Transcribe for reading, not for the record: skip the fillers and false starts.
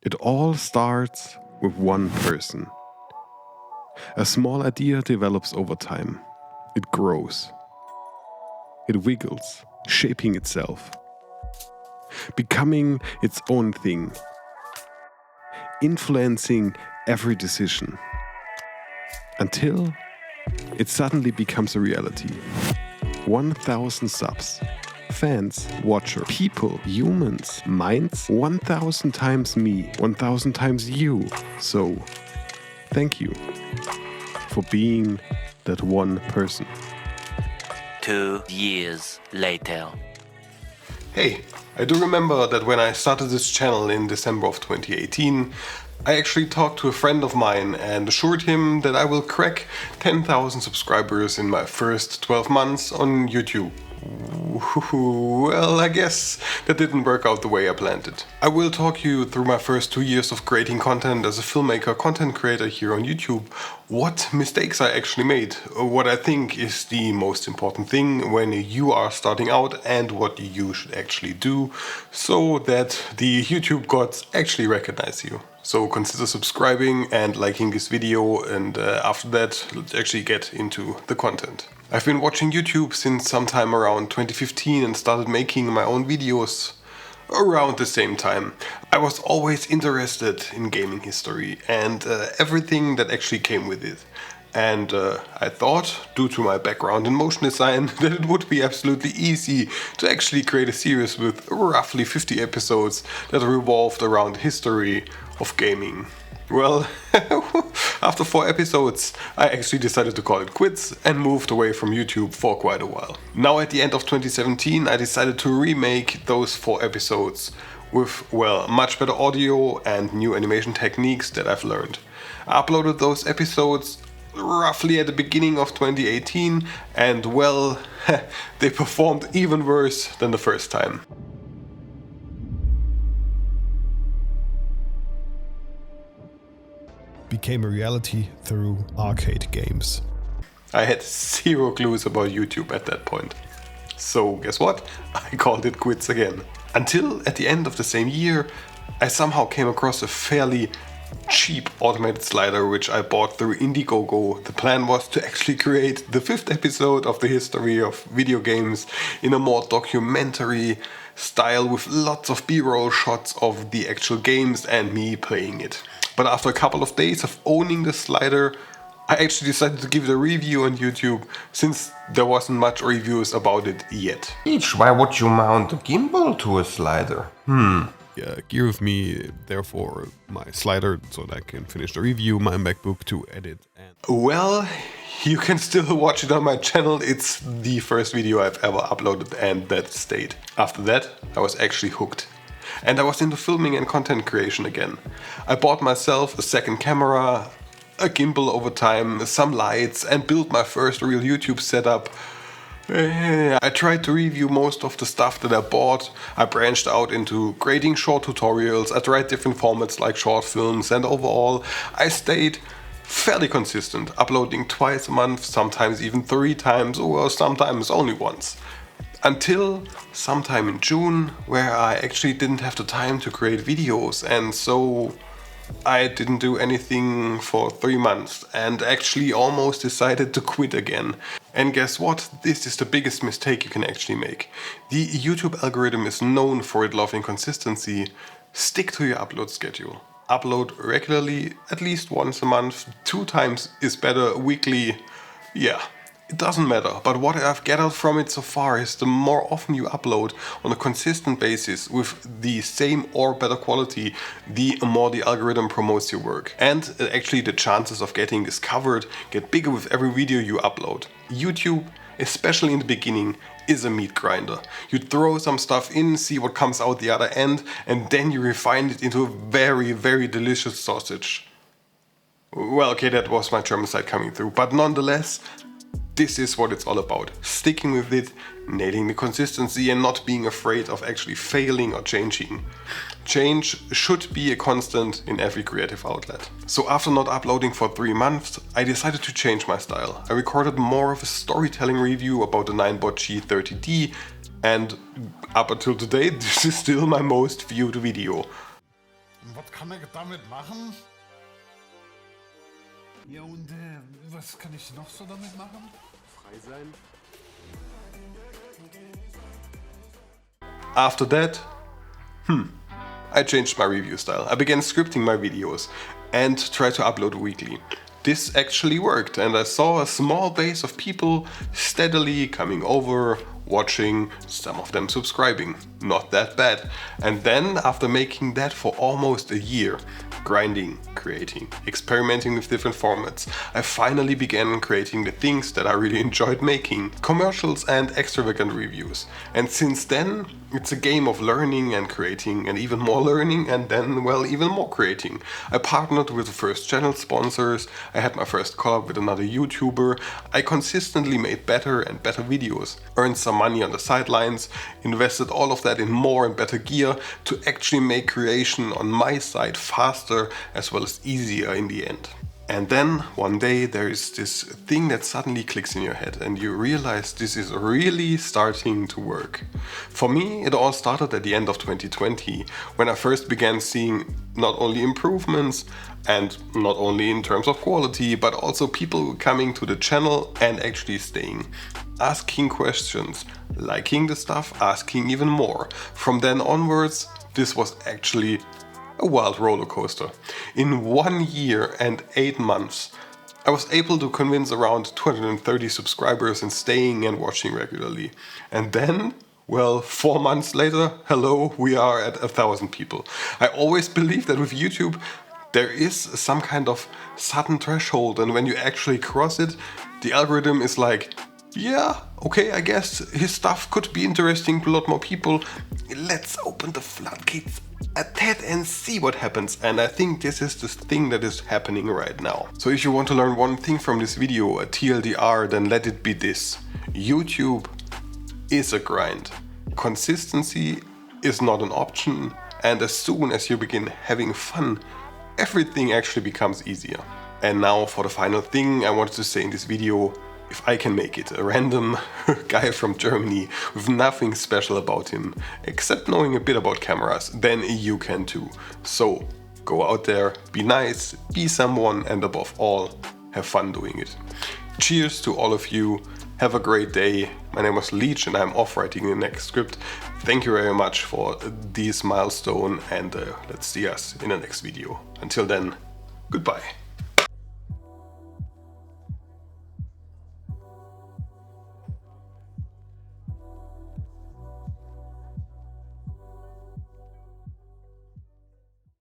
It all starts with one person. A small idea develops over time. It grows. It wiggles, shaping itself, becoming its own thing, influencing every decision, until it suddenly becomes a reality. 1,000 subs, fans, watchers, people, humans, minds, 1,000 times me, 1,000 times you. So, thank you for being that one person. 2 years later. Hey, I do remember that when I started this channel in December of 2018, I actually talked to a friend of mine and assured him that I will crack 10,000 subscribers in my first 12 months on YouTube. Well, I guess that didn't work out the way I planned it. I will talk you through my first 2 years of creating content as a filmmaker, content creator here on YouTube, what mistakes I actually made, what I think is the most important thing when you are starting out, and what you should actually do so that the YouTube gods actually recognize you. So consider subscribing and liking this video, and after that, let's actually get into the content. I've been watching YouTube since sometime around 2015 and started making my own videos around the same time. I was always interested in gaming history and everything that actually came with it. And I thought, due to my background in motion design, that it would be absolutely easy to actually create a series with roughly 50 episodes that revolved around the history of gaming. Well, after 4 episodes, I actually decided to call it quits and moved away from YouTube for quite a while. Now at the end of 2017, I decided to remake those 4 episodes with, well, much better audio and new animation techniques that I've learned. I uploaded those episodes roughly at the beginning of 2018 and, well, they performed even worse than the first time. Became a reality through arcade games. I had 0 clues about YouTube at that point. So guess what? I called it quits again. Until at the end of the same year, I somehow came across a fairly cheap automated slider which I bought through Indiegogo. The plan was to actually create the 5th episode of the history of video games in a more documentary style with lots of B-roll shots of the actual games and me playing it. But after a couple of days of owning the slider, I actually decided to give it a review on YouTube, since there wasn't much reviews about it yet. Why would you mount a gimbal to a slider? Give me, therefore, my slider so that I can finish the review, my MacBook to edit. Well, you can still watch it on my channel. It's the first video I've ever uploaded, and that stayed. After that, I was actually hooked. And I was into filming and content creation again. I bought myself a second camera, a gimbal over time, some lights, and built my first real YouTube setup. I tried to review most of the stuff that I bought. I branched out into creating short tutorials. I tried different formats like short films, and overall I stayed fairly consistent, uploading twice a month, sometimes even 3 times, or sometimes only once. Until sometime in June, where I actually didn't have the time to create videos, and so I didn't do anything for 3 months and actually almost decided to quit again. And guess what? This is the biggest mistake you can actually make. The YouTube algorithm is known for it loving consistency. Stick to your upload schedule. Upload regularly, at least once a month. 2 times is better, weekly. Yeah. It doesn't matter, but what I've gathered from it so far is the more often you upload on a consistent basis with the same or better quality, the more the algorithm promotes your work. And actually the chances of getting discovered get bigger with every video you upload. YouTube, especially in the beginning, is a meat grinder. You throw some stuff in, see what comes out the other end, and then you refine it into a very, very delicious sausage. Well, okay, that was my German side coming through, but nonetheless, this is what it's all about. Sticking with it, nailing the consistency, and not being afraid of actually failing or changing. Change should be a constant in every creative outlet. So after not uploading for 3 months, I decided to change my style. I recorded more of a storytelling review about the Ninebot G30D, and up until today, this is still my most viewed video. Was kann ich damit machen? Ja, und was kann ich noch so damit machen? Frei sein. After that, I changed my review style. I began scripting my videos and tried to upload weekly. This actually worked, and I saw a small base of people steadily coming over, watching, some of them subscribing. Not that bad. And then, after making that for almost a year, grinding, creating, experimenting with different formats, I finally began creating the things that I really enjoyed making, commercials and extravagant reviews. And since then, it's a game of learning and creating, and even more learning, and then, well, even more creating. I partnered with the first channel sponsors, I had my first collab with another YouTuber, I consistently made better and better videos, earned some money on the sidelines, invested all of that in more and better gear to actually make creation on my side faster as well as easier in the end. And then one day there is this thing that suddenly clicks in your head and you realize this is really starting to work. For me, it all started at the end of 2020 when I first began seeing not only improvements and not only in terms of quality, but also people coming to the channel and actually staying, asking questions, liking the stuff, asking even more. From then onwards, this was actually a wild roller coaster. In 1 year and 8 months, I was able to convince around 230 subscribers in staying and watching regularly. And then, well, 4 months later, hello, we are at 1,000 people. I always believed that with YouTube, there is some kind of sudden threshold, and when you actually cross it, the algorithm is like, yeah, okay, I guess his stuff could be interesting to a lot more people. Let's open the floodgates a tad and see what happens. And I think this is the thing that is happening right now. So if you want to learn one thing from this video, a TLDR, then let it be this. YouTube is a grind. Consistency is not an option. And as soon as you begin having fun, everything actually becomes easier. And now for the final thing I wanted to say in this video. If I can make it, a random guy from Germany with nothing special about him, except knowing a bit about cameras, then you can too. So go out there, be nice, be someone, and above all, have fun doing it. Cheers to all of you, have a great day. My name was Leech and I'm off writing the next script. Thank you very much for this milestone and let's see us in the next video. Until then, goodbye.